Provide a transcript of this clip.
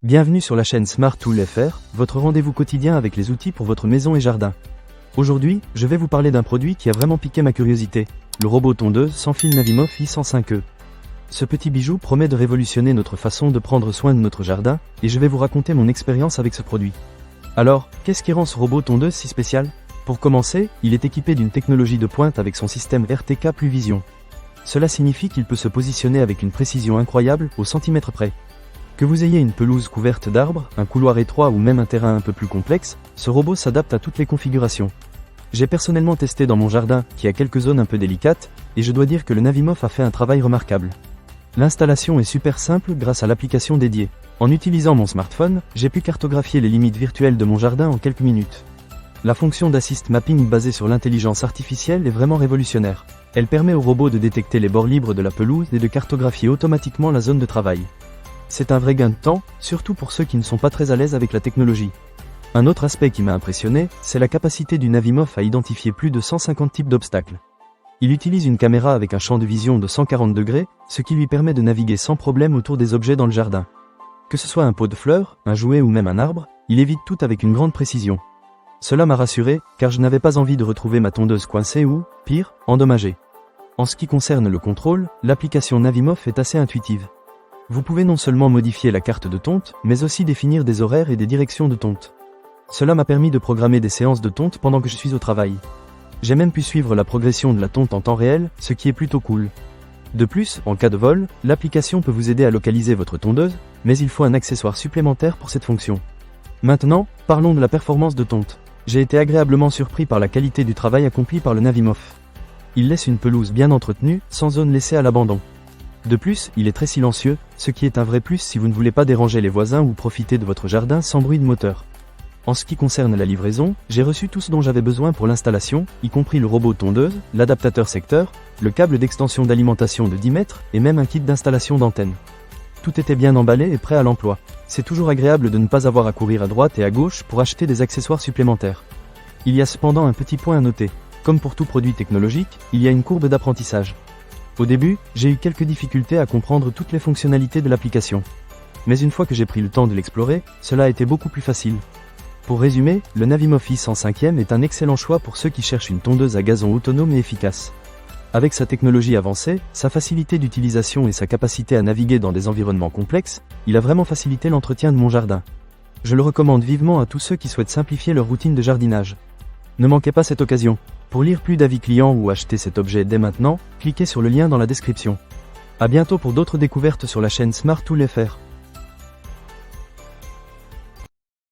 Bienvenue sur la chaîne Smart Tool FR, votre rendez-vous quotidien avec les outils pour votre maison et jardin. Aujourd'hui, je vais vous parler d'un produit qui a vraiment piqué ma curiosité, le robot tondeuse sans fil Navimoff i105E. Ce petit bijou promet de révolutionner notre façon de prendre soin de notre jardin, et je vais vous raconter mon expérience avec ce produit. Alors, qu'est-ce qui rend ce robot tondeuse si spécial? Pour commencer, il est équipé d'une technologie de pointe avec son système RTK Pluvision. Cela signifie qu'il peut se positionner avec une précision incroyable, au centimètre près. Que vous ayez une pelouse couverte d'arbres, un couloir étroit ou même un terrain un peu plus complexe, ce robot s'adapte à toutes les configurations. J'ai personnellement testé dans mon jardin, qui a quelques zones un peu délicates, et je dois dire que le Navimoff a fait un travail remarquable. L'installation est super simple grâce à l'application dédiée. En utilisant mon smartphone, j'ai pu cartographier les limites virtuelles de mon jardin en quelques minutes. La fonction d'Assist Mapping basée sur l'intelligence artificielle est vraiment révolutionnaire. Elle permet au robot de détecter les bords libres de la pelouse et de cartographier automatiquement la zone de travail. C'est un vrai gain de temps, surtout pour ceux qui ne sont pas très à l'aise avec la technologie. Un autre aspect qui m'a impressionné, c'est la capacité du Navimoff à identifier plus de 150 types d'obstacles. Il utilise une caméra avec un champ de vision de 140 degrés, ce qui lui permet de naviguer sans problème autour des objets dans le jardin. Que ce soit un pot de fleurs, un jouet ou même un arbre, il évite tout avec une grande précision. Cela m'a rassuré, car je n'avais pas envie de retrouver ma tondeuse coincée ou, pire, endommagée. En ce qui concerne le contrôle, l'application Navimoff est assez intuitive. Vous pouvez non seulement modifier la carte de tonte, mais aussi définir des horaires et des directions de tonte. Cela m'a permis de programmer des séances de tonte pendant que je suis au travail. J'ai même pu suivre la progression de la tonte en temps réel, ce qui est plutôt cool. De plus, en cas de vol, l'application peut vous aider à localiser votre tondeuse, mais il faut un accessoire supplémentaire pour cette fonction. Maintenant, parlons de la performance de tonte. J'ai été agréablement surpris par la qualité du travail accompli par le Navimoff. Il laisse une pelouse bien entretenue, sans zone laissée à l'abandon. De plus, il est très silencieux, ce qui est un vrai plus si vous ne voulez pas déranger les voisins ou profiter de votre jardin sans bruit de moteur. En ce qui concerne la livraison, j'ai reçu tout ce dont j'avais besoin pour l'installation, y compris le robot tondeuse, l'adaptateur secteur, le câble d'extension d'alimentation de 10 mètres et même un kit d'installation d'antenne. Tout était bien emballé et prêt à l'emploi. C'est toujours agréable de ne pas avoir à courir à droite et à gauche pour acheter des accessoires supplémentaires. Il y a cependant un petit point à noter. Comme pour tout produit technologique, il y a une courbe d'apprentissage. Au début, j'ai eu quelques difficultés à comprendre toutes les fonctionnalités de l'application. Mais une fois que j'ai pris le temps de l'explorer, cela a été beaucoup plus facile. Pour résumer, le Navimoff i105E est un excellent choix pour ceux qui cherchent une tondeuse à gazon autonome et efficace. Avec sa technologie avancée, sa facilité d'utilisation et sa capacité à naviguer dans des environnements complexes, il a vraiment facilité l'entretien de mon jardin. Je le recommande vivement à tous ceux qui souhaitent simplifier leur routine de jardinage. Ne manquez pas cette occasion. Pour lire plus d'avis clients ou acheter cet objet dès maintenant, cliquez sur le lien dans la description. À bientôt pour d'autres découvertes sur la chaîne Smart Tool FR.